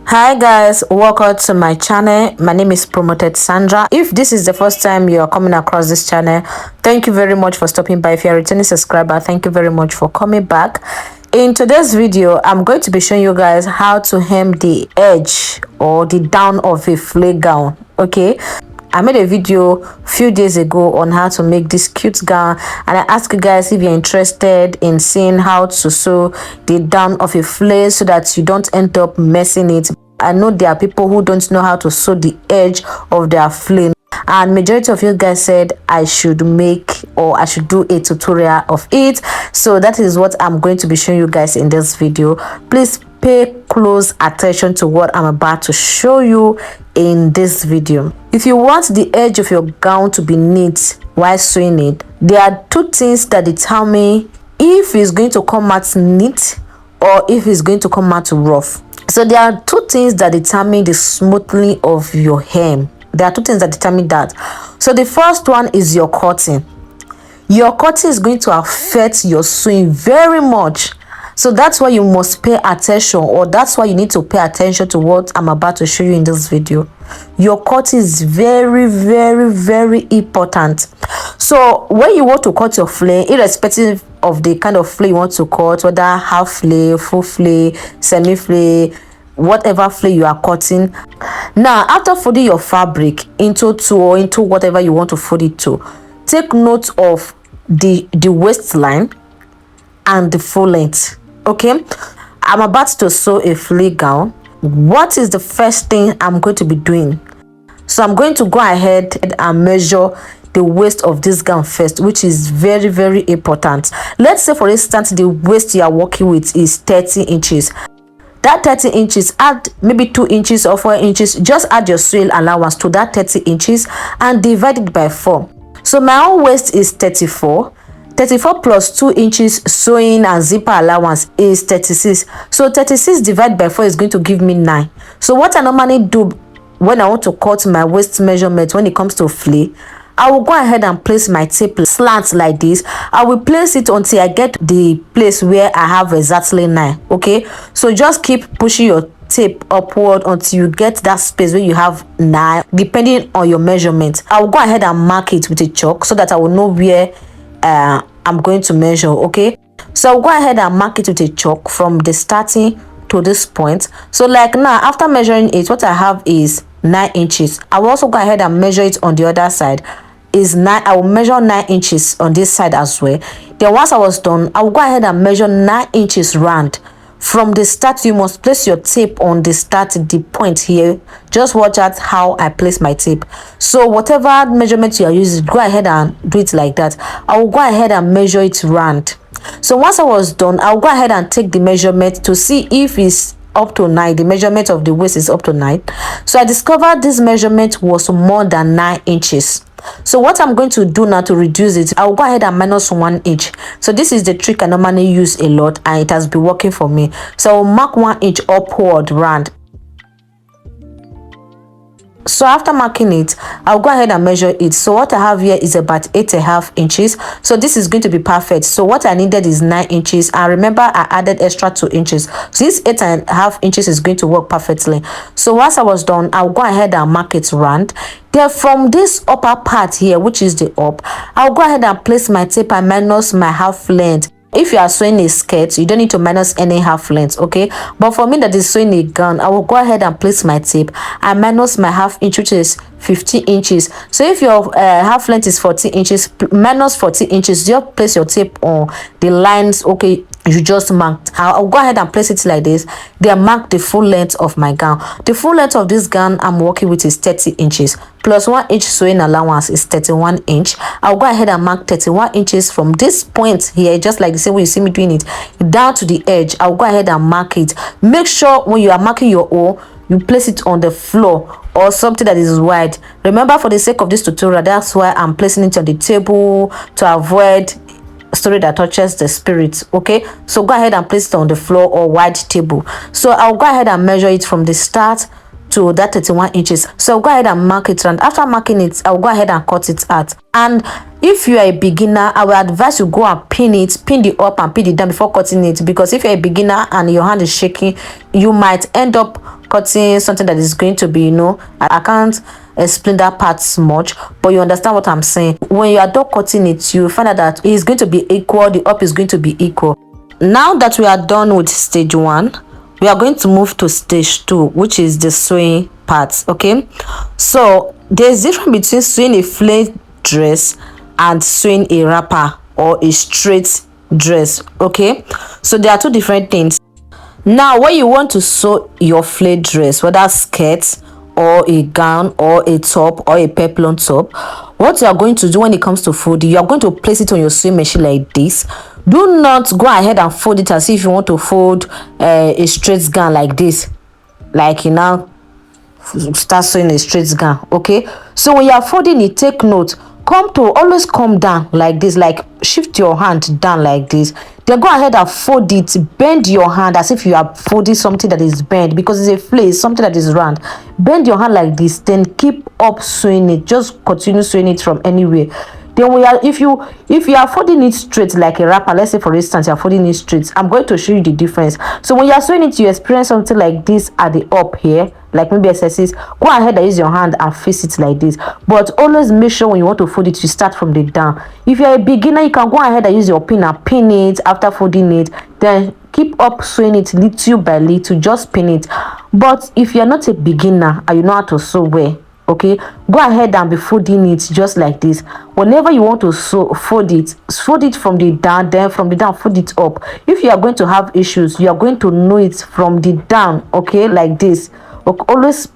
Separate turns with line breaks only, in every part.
Hi guys, welcome to my channel. My name is Promoted Sandra. If this is the first time you are coming across this channel, thank you very much for stopping by. If you're a returning subscriber, thank you very much for coming back. In today's video, I'm going to be showing you guys how to hem the edge or the down of a flare gown. Okay, I made a video a few days ago on how to make this cute gown, and I asked you guys if you're interested in seeing how to sew the down of a flare so that you don't end up messing it. I know there are people who don't know how to sew the edge of their flare, and majority of you guys said I should make or I should do a tutorial of it. So that is what I'm going to be showing you guys in this video. Please pay close attention to what I'm about to show you in this video. If you want the edge of your gown to be neat while sewing it, there are two things that determine if it's going to come out neat or if it's going to come out rough. So there are two things that determine the smoothing of your hem. There are two things that determine that. So the first one is your cutting. Your cutting is going to affect your sewing very much. So that's why you must pay attention, or that's why you need to pay attention to what I'm about to show you in this video. Your cutting is very important. So when you want to cut your flare, irrespective of the kind of flare you want to cut, whether half flare, full flare, semi flare, whatever flare you are cutting, now after folding your fabric into two or into whatever you want to fold it to, take note of the waistline and the full length. Okay, I'm about to sew a flare gown. What is the first thing I'm going to be doing? So I'm going to go ahead and measure the waist of this gown first, which is very important. Let's say for instance the waist you are working with is 30 inches. That 30 inches, add maybe 2 inches or 4 inches. Just add your sewing allowance to that 30 inches and divide it by 4. So my own waist is 34. 34 plus 2 inches sewing and zipper allowance is 36. So 36 divided by 4 is going to give me 9. So what I normally do when I want to cut my waist measurement when it comes to flare, I will go ahead and place my tape slant like this. I will place it until I get the place where I have exactly 9. Okay, so just keep pushing your tape upward until you get that space where you have 9, depending on your measurement. I will go ahead and mark it with a chalk so that I will know where I'm going to measure. Okay, so I'll go ahead and mark it with a chalk from the starting to this point. So like now, after measuring it, what I have is 9 inches. I will also go ahead and measure it on the other side. Is 9. I will measure 9 inches on this side as well. Then once I was done, I will go ahead and measure 9 inches round. From the start, you must place your tape on the start, the point here. Just watch out how I place my tape. So whatever measurement you are using, go ahead and do it like that. I will go ahead and measure it round. So once I was done, I'll go ahead and take the measurement to see if it's up to 9. The measurement of the waist is up to 9. So I discovered this measurement was more than 9 inches. So what I'm going to do now to reduce it, I'll go ahead and minus 1 inch. So this is the trick I normally use a lot, and it has been working for me. So I'll mark 1 inch upward round. So after marking it, I'll go ahead and measure it. So what I have here is about 8.5 inches. So this is going to be perfect. So what I needed is 9 inches, and remember I added extra 2 inches. So this 8.5 inches is going to work perfectly. So once I was done, I'll go ahead and mark it round. Then from this upper part here, which is the up, I'll go ahead and place my tape and minus my half length. If you are sewing a skirt, you don't need to minus any half length. Okay, but for me that is sewing a gown, I will go ahead and place my tape and minus my half inch, which is 50 inches. So if your half length is 40 inches, minus 40 inches, just place your tape on the lines. Okay, you just marked. I'll go ahead and place it like this. Then mark the full length of my gown. The full length of this gown I'm working with is 30 inches plus 1 inch sewing allowance is 31 inch. I'll go ahead and mark 31 inches from this point here, just like the same way you see me doing it, down to the edge. I'll go ahead and mark it. Make sure when you are marking your O, you place it on the floor or something that is wide. Remember, for the sake of this tutorial, that's why I'm placing it on the table to avoid story that touches the spirit. Okay, so go ahead and place it on the floor or wide table. So I'll go ahead and measure it from the start to that 31 inches. So go ahead and mark it, and after marking it, I'll go ahead and cut it out. And if you are a beginner, I will advise you go and pin it, pin the up and pin the down before cutting it, because if you're a beginner and your hand is shaking, you might end up cutting something that is going to be, you know, I can't explain that part much, but you understand what I'm saying. When you are done cutting it, you find out that it's going to be equal, the up is going to be equal. Now that we are done with stage 1, we are going to move to stage 2, which is the sewing part. Okay, so there's difference between sewing a flared dress and sewing a wrapper or a straight dress. Okay, so there are two different things. Now when you want to sew your flared dress, whether skirt or a gown or a top or a peplum top, what you are going to do when it comes to folding, you are going to place it on your sewing machine like this. Do not go ahead and fold it as if you want to fold a straight gown like this, like you now start sewing a straight gown. Okay, so when you are folding it, take note, always come down like this, like shift your hand down like this, then go ahead and fold it. Bend your hand as if you are folding something that is bent, because it's a flace, something that is round. Bend your hand like this, then keep up sewing it. Just continue sewing it from anywhere. Then if you are folding it straight like a wrapper, let's say for instance you are folding it straight, I'm going to show you the difference. So when you are sewing it, you experience something like this at the up here, like maybe exercise. Go ahead and use your hand and face it like this, but always make sure when you want to fold it, you start from the down. If you're a beginner, you can go ahead and use your pin and pin it after folding it, then keep up sewing it little by little, just pin it. But if you're not a beginner and you know how to sew well, okay, go ahead and be folding it just like this. Whenever you want to fold it from the down, then from the down fold it up. If you are going to have issues, you are going to know it from the down, okay, like this. Always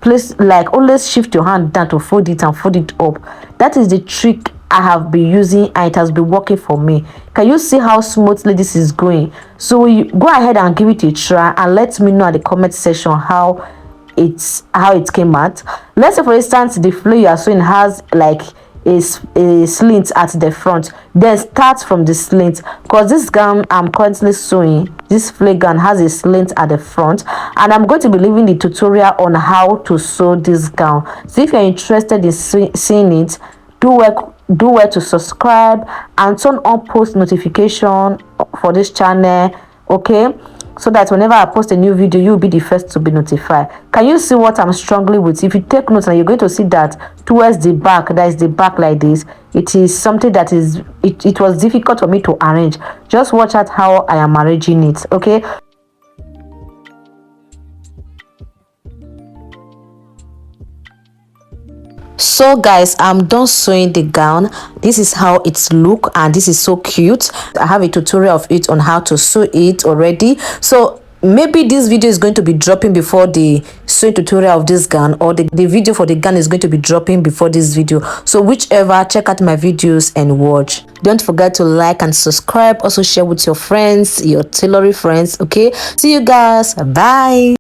shift your hand down to fold it and fold it up. That is the trick I have been using and it has been working for me. Can you see how smoothly this is going? So you go ahead and give it a try and let me know at the comment section how it came out. Let's say for instance the flare you are sewing has like a slit at the front, then start from the slit, because this gown I'm currently sewing, this flare gown has a slit at the front, and I'm going to be leaving the tutorial on how to sew this gown. So if you're interested in seeing it, do well to subscribe and turn on post notification for this channel, okay, so that whenever I post a new video, you'll be the first to be notified. Can you see what I'm struggling with? If you take notes, and you're going to see that towards the back, that is the back like this, it is something that is it was difficult for me to arrange. Just watch out how I am arranging it, okay. So guys, I'm done sewing the gown. This is how it's look, and this is so cute. I have a tutorial of it on how to sew it already, so maybe this video is going to be dropping before the sewing tutorial of this gown, or the video for the gown is going to be dropping before this video. So whichever, check out my videos and watch. Don't forget to like and subscribe. Also share with your friends, your tailoring friends, okay. See you guys, bye.